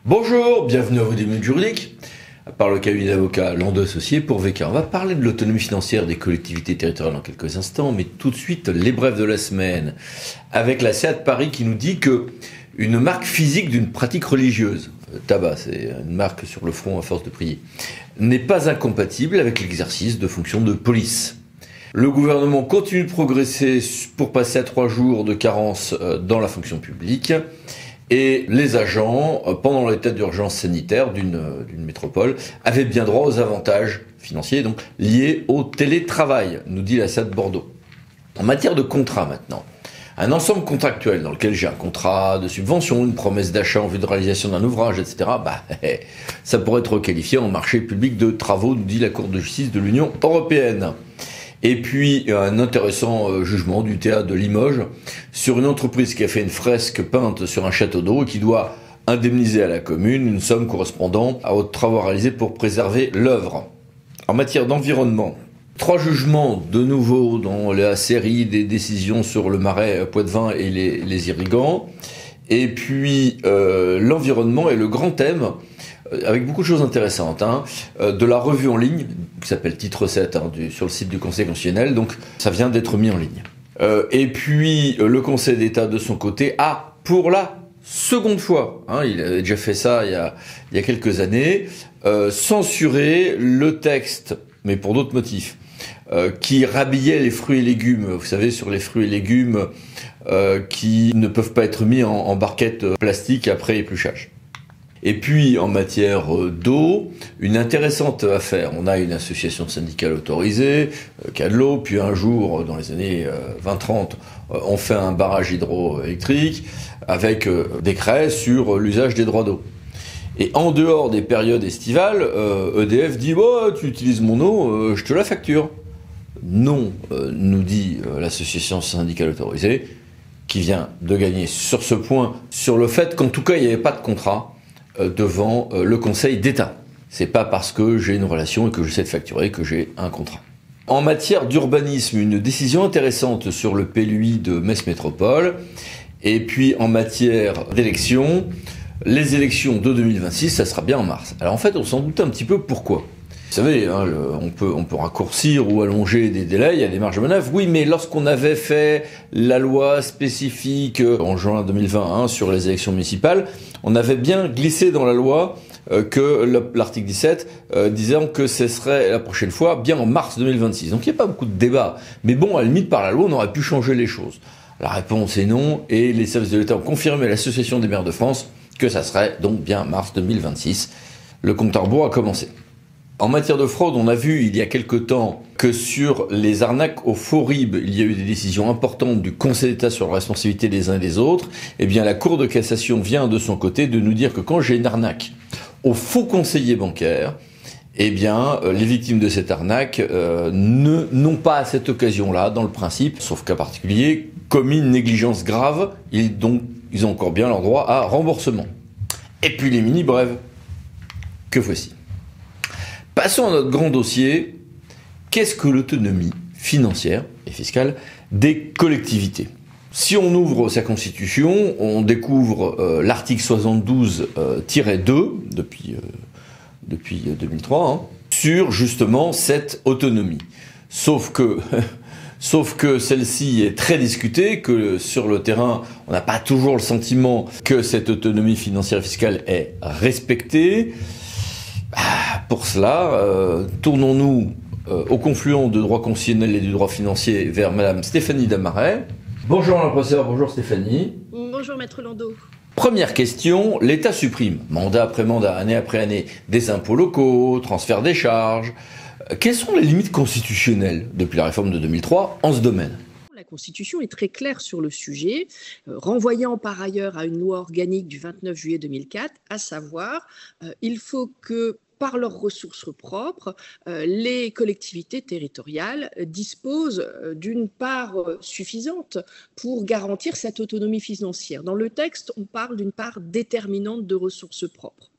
Bonjour, bienvenue à vos 10 minutes juridiques. Par le cabinet d'avocats Landau Associés pour VK. On va parler de l'autonomie financière des collectivités territoriales dans quelques instants, mais tout de suite, les brèves de la semaine. Avec la CA de Paris qui nous dit que une marque physique d'une pratique religieuse, tabac, c'est une marque sur le front à force de prier, n'est pas incompatible avec l'exercice de fonctions de police. Le gouvernement continue de progresser pour passer à 3 jours de carence dans la fonction publique. Et les agents, pendant l'état d'urgence sanitaire d'une métropole, avaient bien droit aux avantages financiers donc liés au télétravail, nous dit la SAD Bordeaux. En matière de contrat maintenant, un ensemble contractuel dans lequel j'ai un contrat de subvention, une promesse d'achat en vue de réalisation d'un ouvrage, etc., ça pourrait être qualifié en marché public de travaux, nous dit la Cour de justice de l'Union européenne. Et puis, un intéressant jugement du théâtre de Limoges sur une entreprise qui a fait une fresque peinte sur un château d'eau et qui doit indemniser à la commune une somme correspondant aux travaux réalisés pour préserver l'œuvre. En matière d'environnement, 3 jugements de nouveau dans la série des décisions sur le marais Poitevin et les irrigants. Et puis, l'environnement est le grand thème avec beaucoup de choses intéressantes, de la revue en ligne, qui s'appelle Titre 7, sur le site du Conseil constitutionnel, donc ça vient d'être mis en ligne. Et puis, le Conseil d'État, de son côté, a, pour la seconde fois, il avait déjà fait ça il y a quelques années, censuré le texte, mais pour d'autres motifs, qui rhabillait les fruits et légumes, vous savez, sur les fruits et légumes qui ne peuvent pas être mis en barquette plastique après épluchage. Et puis, en matière d'eau, une intéressante affaire. On a une association syndicale autorisée, Cadelot, puis un jour, dans les années 20-30, on fait un barrage hydroélectrique avec décret sur l'usage des droits d'eau. Et en dehors des périodes estivales, EDF dit « tu utilises mon eau, je te la facture ». Non, nous dit l'association syndicale autorisée, qui vient de gagner sur ce point, sur le fait qu'en tout cas, il n'y avait pas de contrat devant le Conseil d'État. C'est pas parce que j'ai une relation et que je sais de facturer que j'ai un contrat. En matière d'urbanisme, une décision intéressante sur le PLUI de Metz Métropole. Et puis en matière d'élections, les élections de 2026, ça sera bien en mars. Alors en fait, on s'en doute un petit peu pourquoi. Vous savez, on peut raccourcir ou allonger des délais, il y a des marges de manœuvre. Oui, mais lorsqu'on avait fait la loi spécifique en juin 2020 sur les élections municipales, on avait bien glissé dans la loi que l'article 17 disant que ce serait la prochaine fois bien en mars 2026. Donc il n'y a pas beaucoup de débat. Mais bon, à la limite, par la loi, on aurait pu changer les choses. La réponse est non, et les services de l'État ont confirmé à l'Association des maires de France que ça serait donc bien mars 2026. Le compte à rebours a commencé. En matière de fraude, on a vu il y a quelque temps que sur les arnaques au faux RIB, il y a eu des décisions importantes du Conseil d'État sur la responsabilité des uns et des autres. Eh bien, la Cour de cassation vient de son côté de nous dire que quand j'ai une arnaque au faux conseiller bancaire, eh bien, les victimes de cette arnaque n'ont pas à cette occasion-là, dans le principe, sauf cas particulier, commis une négligence grave, ils ont encore bien leur droit à remboursement. Et puis les mini-brèves, que voici. Passons à notre grand dossier. Qu'est-ce que l'autonomie financière et fiscale des collectivités ? Si on ouvre sa constitution, on découvre l'article 72-2 depuis 2003 sur justement cette autonomie. Sauf que celle-ci est très discutée, que sur le terrain, on n'a pas toujours le sentiment que cette autonomie financière et fiscale est respectée. Pour cela, tournons-nous au confluent de droit constitutionnel et du droit financier vers Madame Stéphanie Damaret. Bonjour Madame la professeure, bonjour Stéphanie. Bonjour Maître Landau. Première question, l'État supprime, mandat après mandat, année après année, des impôts locaux, transfert des charges. Quelles sont les limites constitutionnelles depuis la réforme de 2003 en ce domaine ? La Constitution est très claire sur le sujet, renvoyant par ailleurs à une loi organique du 29 juillet 2004, à savoir, il faut que par leurs ressources propres, les collectivités territoriales disposent d'une part suffisante pour garantir cette autonomie financière. Dans le texte, on parle d'une part déterminante de ressources propres.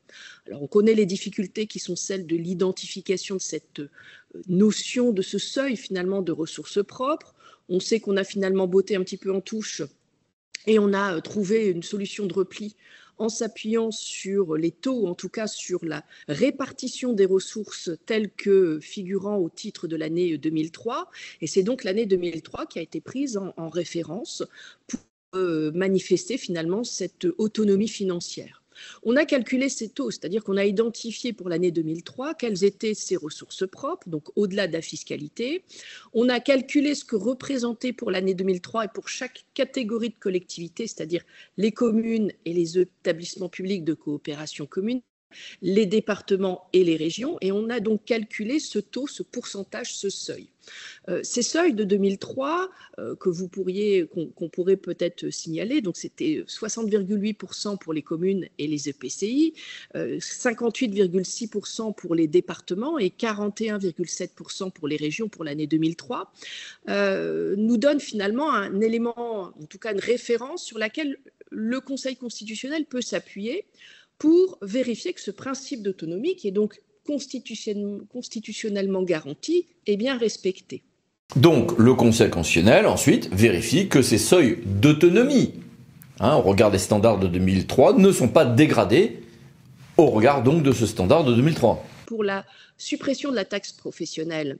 Alors, on connaît les difficultés qui sont celles de l'identification de cette notion, de ce seuil finalement de ressources propres. On sait qu'on a finalement botté un petit peu en touche et on a trouvé une solution de repli en s'appuyant sur les taux, en tout cas sur la répartition des ressources telles que figurant au titre de l'année 2003. Et c'est donc l'année 2003 qui a été prise en référence pour manifester finalement cette autonomie financière. On a calculé ces taux, c'est-à-dire qu'on a identifié pour l'année 2003 quelles étaient ses ressources propres, donc au-delà de la fiscalité. On a calculé ce que représentait pour l'année 2003 et pour chaque catégorie de collectivité, c'est-à-dire les communes et les établissements publics de coopération commune, les départements et les régions, et on a donc calculé ce taux, ce pourcentage, ce seuil. Ces seuils de 2003 qu'on pourrait peut-être signaler, donc c'était 60,8% pour les communes et les EPCI, 58,6% pour les départements et 41,7% pour les régions pour l'année 2003, nous donnent finalement un élément, en tout cas une référence sur laquelle le Conseil constitutionnel peut s'appuyer pour vérifier que ce principe d'autonomie, qui est donc constitutionnellement garanti, est bien respecté. Donc le Conseil constitutionnel ensuite vérifie que ces seuils d'autonomie, au regard des standards de 2003, ne sont pas dégradés au regard donc de ce standard de 2003. Pour la suppression de la taxe professionnelle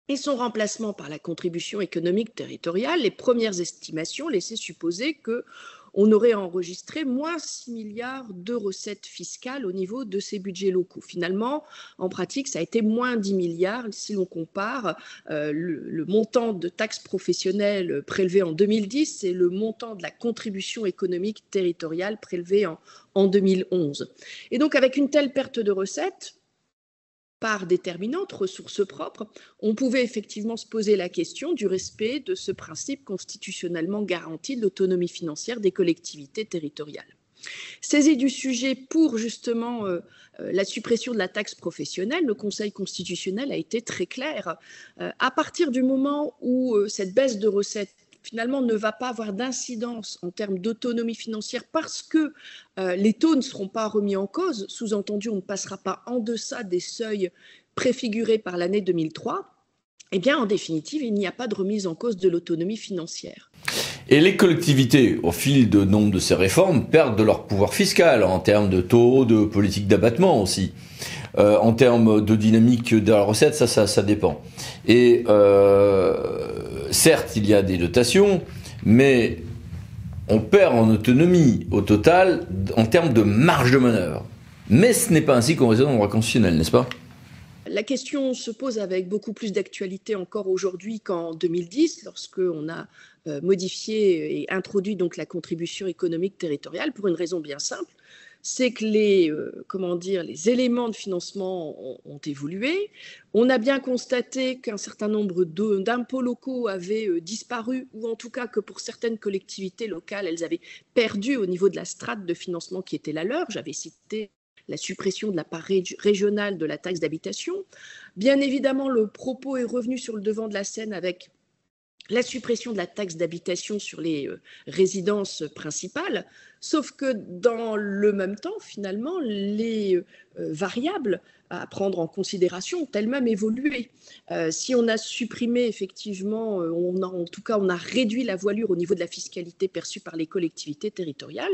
et son remplacement par la contribution économique territoriale, les premières estimations laissaient supposer qu'on aurait enregistré moins 6 milliards de recettes fiscales au niveau de ces budgets locaux. Finalement, en pratique, ça a été moins 10 milliards si l'on compare le montant de taxes professionnelles prélevé en 2010 et le montant de la contribution économique territoriale prélevée en 2011. Et donc, avec une telle perte de recettes, part déterminante, ressources propres, on pouvait effectivement se poser la question du respect de ce principe constitutionnellement garanti de l'autonomie financière des collectivités territoriales. Saisi du sujet pour justement la suppression de la taxe professionnelle, le Conseil constitutionnel a été très clair. À partir du moment où cette baisse de recettes finalement ne va pas avoir d'incidence en termes d'autonomie financière parce que les taux ne seront pas remis en cause, sous-entendu on ne passera pas en deçà des seuils préfigurés par l'année 2003, eh bien en définitive il n'y a pas de remise en cause de l'autonomie financière. Et les collectivités, au fil de nombre de ces réformes, perdent de leur pouvoir fiscal en termes de taux, de politique d'abattement aussi. En termes de dynamique de la recette, ça dépend. Et certes, il y a des dotations, mais on perd en autonomie au total en termes de marge de manœuvre. Mais ce n'est pas ainsi qu'on raisonne en droit constitutionnel, n'est-ce pas ? La question se pose avec beaucoup plus d'actualité encore aujourd'hui qu'en 2010, lorsqu'on a modifié et introduit donc la contribution économique territoriale pour une raison bien simple. C'est que les éléments de financement ont évolué. On a bien constaté qu'un certain nombre d'impôts locaux avaient disparu, ou en tout cas que pour certaines collectivités locales, elles avaient perdu au niveau de la strate de financement qui était la leur. J'avais cité la suppression de la part régionale de la taxe d'habitation. Bien évidemment, le propos est revenu sur le devant de la scène avec la suppression de la taxe d'habitation sur les résidences principales, sauf que dans le même temps, finalement, les variables à prendre en considération ont elles-mêmes évolué. Si on a supprimé effectivement, on a réduit la voilure au niveau de la fiscalité perçue par les collectivités territoriales,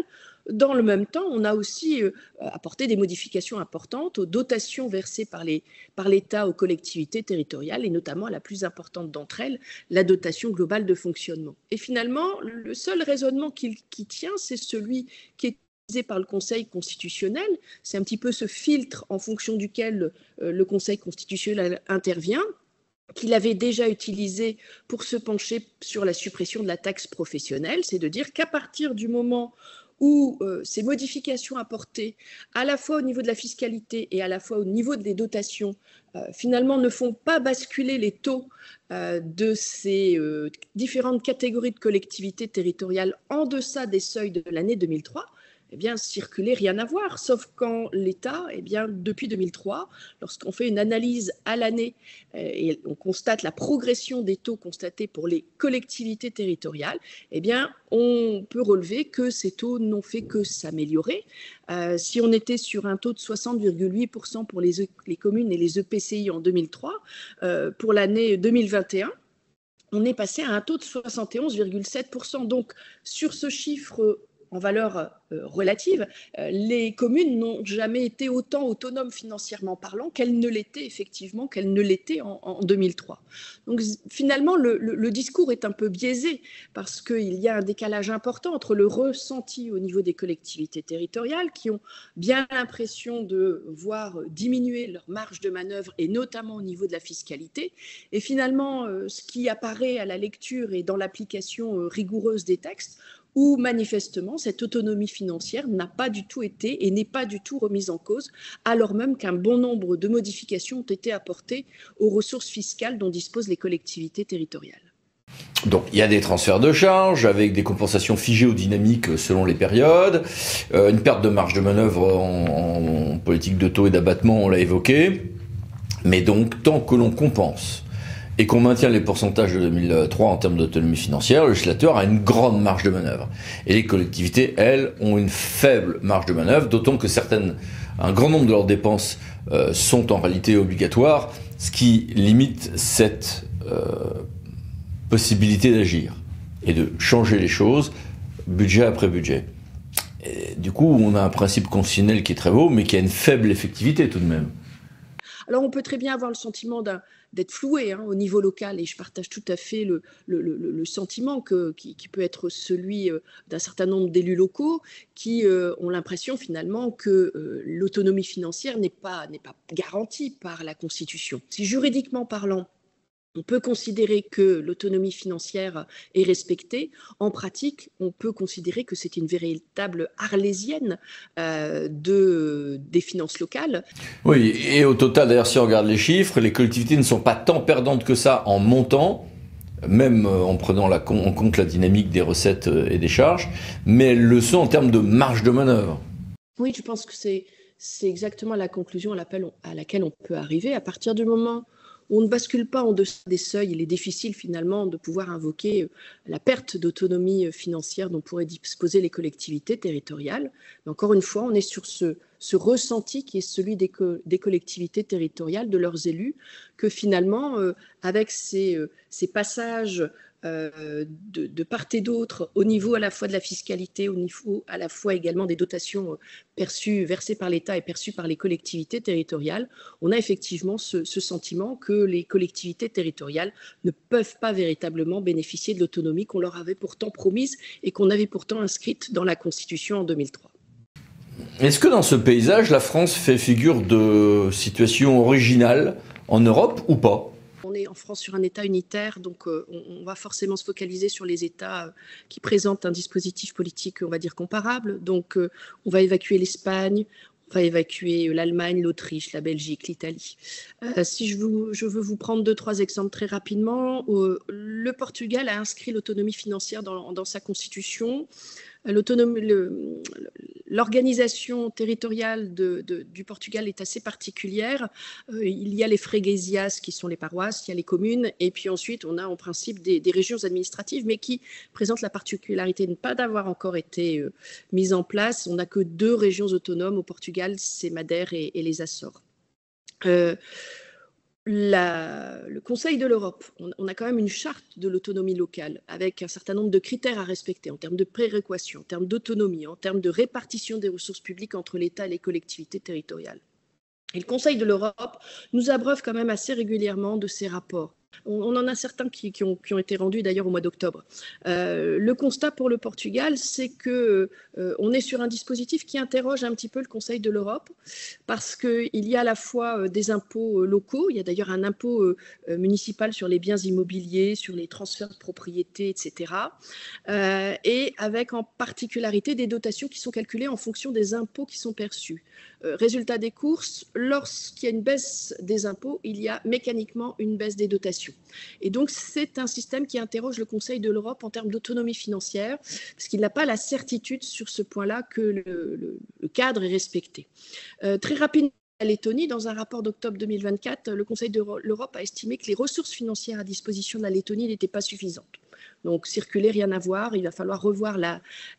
dans le même temps, on a aussi apporté des modifications importantes aux dotations versées par l'État aux collectivités territoriales, et notamment la plus importante d'entre elles, la dotation globale de fonctionnement. Et finalement, le seul raisonnement qui tient, c'est celui qui est utilisé par le Conseil constitutionnel. C'est un petit peu ce filtre en fonction duquel le Conseil constitutionnel intervient, qu'il avait déjà utilisé pour se pencher sur la suppression de la taxe professionnelle, c'est de dire qu'à partir du moment où ces modifications apportées à la fois au niveau de la fiscalité et à la fois au niveau des dotations finalement ne font pas basculer les taux de ces différentes catégories de collectivités territoriales en deçà des seuils de l'année 2003, eh bien, circuler, rien à voir, sauf quand l'État, eh bien, depuis 2003, lorsqu'on fait une analyse à l'année et on constate la progression des taux constatés pour les collectivités territoriales, eh bien, on peut relever que ces taux n'ont fait que s'améliorer. Si on était sur un taux de 60,8% pour les communes et les EPCI en 2003, pour l'année 2021, on est passé à un taux de 71,7%. Donc, sur ce chiffre en valeur relative, les communes n'ont jamais été autant autonomes financièrement parlant qu'elles ne l'étaient effectivement, qu'elles ne l'étaient en 2003. Donc finalement, le discours est un peu biaisé parce qu'il y a un décalage important entre le ressenti au niveau des collectivités territoriales qui ont bien l'impression de voir diminuer leur marge de manœuvre et notamment au niveau de la fiscalité. Et finalement, ce qui apparaît à la lecture et dans l'application rigoureuse des textes, où manifestement cette autonomie financière n'a pas du tout été et n'est pas du tout remise en cause, alors même qu'un bon nombre de modifications ont été apportées aux ressources fiscales dont disposent les collectivités territoriales. Donc il y a des transferts de charges avec des compensations figées ou dynamiques selon les périodes, une perte de marge de manœuvre en politique de taux et d'abattement, on l'a évoqué, mais donc tant que l'on compense et qu'on maintient les pourcentages de 2003 en termes d'autonomie financière, le législateur a une grande marge de manœuvre. Et les collectivités, elles, ont une faible marge de manœuvre, d'autant que un grand nombre de leurs dépenses sont en réalité obligatoires, ce qui limite cette possibilité d'agir et de changer les choses, budget après budget. Et du coup, on a un principe constitutionnel qui est très beau, mais qui a une faible effectivité tout de même. Alors, on peut très bien avoir le sentiment d'être floué au niveau local, et je partage tout à fait le sentiment qui peut être celui d'un certain nombre d'élus locaux qui ont l'impression finalement que l'autonomie financière n'est pas garantie par la Constitution. Si juridiquement parlant, on peut considérer que l'autonomie financière est respectée. En pratique, on peut considérer que c'est une véritable arlésienne des finances locales. Oui, et au total, d'ailleurs, si on regarde les chiffres, les collectivités ne sont pas tant perdantes que ça en montant, même en prenant en compte la dynamique des recettes et des charges, mais elles le sont en termes de marge de manœuvre. Oui, je pense que c'est exactement la conclusion à laquelle on peut arriver. À partir du moment où on ne bascule pas en dessous des seuils, il est difficile finalement de pouvoir invoquer la perte d'autonomie financière dont pourraient disposer les collectivités territoriales. Mais encore une fois, on est sur ce ressenti qui est celui des collectivités territoriales, de leurs élus, que finalement, avec ces passages de part et d'autre, au niveau à la fois de la fiscalité, au niveau à la fois également des dotations versées par l'État et perçues par les collectivités territoriales, on a effectivement ce sentiment que les collectivités territoriales ne peuvent pas véritablement bénéficier de l'autonomie qu'on leur avait pourtant promise et qu'on avait pourtant inscrite dans la Constitution en 2003. Est-ce que dans ce paysage, la France fait figure de situation originale en Europe ou pas ? On est en France sur un État unitaire, donc on va forcément se focaliser sur les États qui présentent un dispositif politique, on va dire, comparable. Donc on va évacuer l'Espagne, on va évacuer l'Allemagne, l'Autriche, la Belgique, l'Italie. Si je veux vous prendre 2-3 exemples très rapidement, le Portugal a inscrit l'autonomie financière dans sa constitution. L'organisation territoriale du Portugal est assez particulière. Il y a les freguesias qui sont les paroisses, il y a les communes, et puis ensuite on a en principe des régions administratives, mais qui présentent la particularité de ne pas d'avoir encore été mises en place. On n'a que 2 régions autonomes au Portugal, c'est Madère et les Açores. Le Conseil de l'Europe, on a quand même une charte de l'autonomie locale avec un certain nombre de critères à respecter en termes de préréquation, en termes d'autonomie, en termes de répartition des ressources publiques entre l'État et les collectivités territoriales. Et le Conseil de l'Europe nous abreuve quand même assez régulièrement de ces rapports. On en a certains qui ont été rendus d'ailleurs au mois d'octobre. Le constat pour le Portugal, c'est qu'on est sur un dispositif qui interroge un petit peu le Conseil de l'Europe parce qu'il y a à la fois des impôts locaux, il y a d'ailleurs un impôt municipal sur les biens immobiliers, sur les transferts de propriété, etc. Et avec en particularité des dotations qui sont calculées en fonction des impôts qui sont perçus. Résultat des courses, lorsqu'il y a une baisse des impôts, il y a mécaniquement une baisse des dotations. Et donc, c'est un système qui interroge le Conseil de l'Europe en termes d'autonomie financière, parce qu'il n'a pas la certitude sur ce point-là que le cadre est respecté. Très rapidement, la Lettonie, dans un rapport d'octobre 2024, le Conseil de l'Europe a estimé que les ressources financières à disposition de la Lettonie n'étaient pas suffisantes. Donc, circuler, rien à voir. Il va falloir revoir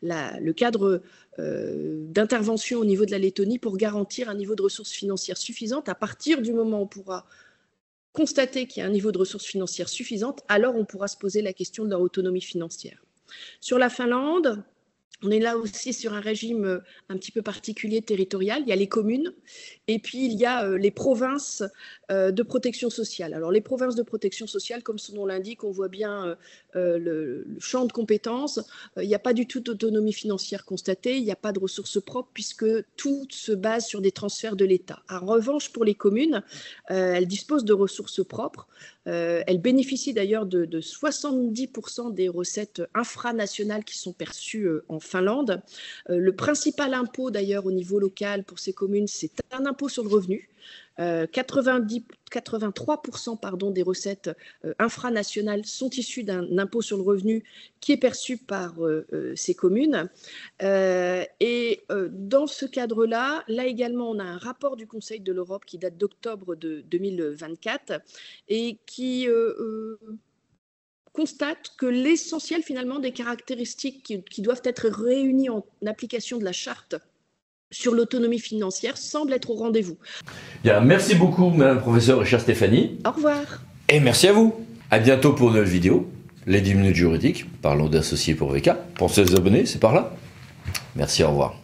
le cadre d'intervention au niveau de la Lettonie pour garantir un niveau de ressources financières suffisantes. À partir du moment où on pourra constater qu'il y a un niveau de ressources financières suffisante, alors on pourra se poser la question de leur autonomie financière. Sur la Finlande, On est là aussi sur un régime un petit peu particulier territorial. Il y a les communes et puis il y a les provinces de protection sociale. Alors les provinces de protection sociale, comme son nom l'indique, on voit bien le champ de compétences. Il n'y a pas du tout d'autonomie financière constatée, il n'y a pas de ressources propres puisque tout se base sur des transferts de l'État. En revanche, pour les communes, elles disposent de ressources propres. Elles bénéficient d'ailleurs de 70% des recettes infranationales qui sont perçues en Finlande. Le principal impôt d'ailleurs au niveau local pour ces communes, c'est un impôt sur le revenu. 83% pardon, des recettes infranationales sont issues d'un impôt sur le revenu qui est perçu par ces communes. Dans ce cadre-là, là également, on a un rapport du Conseil de l'Europe qui date d'octobre de 2024 et qui constate que l'essentiel finalement des caractéristiques qui doivent être réunies en application de la charte sur l'autonomie financière semble être au rendez-vous. Bien, merci beaucoup, Madame la professeure et chère Stéphanie. Au revoir. Et merci à vous. À bientôt pour une nouvelle vidéo. Les 10 minutes juridiques, parlons d'associés pour VK. Pensez à vous abonner, c'est par là. Merci, au revoir.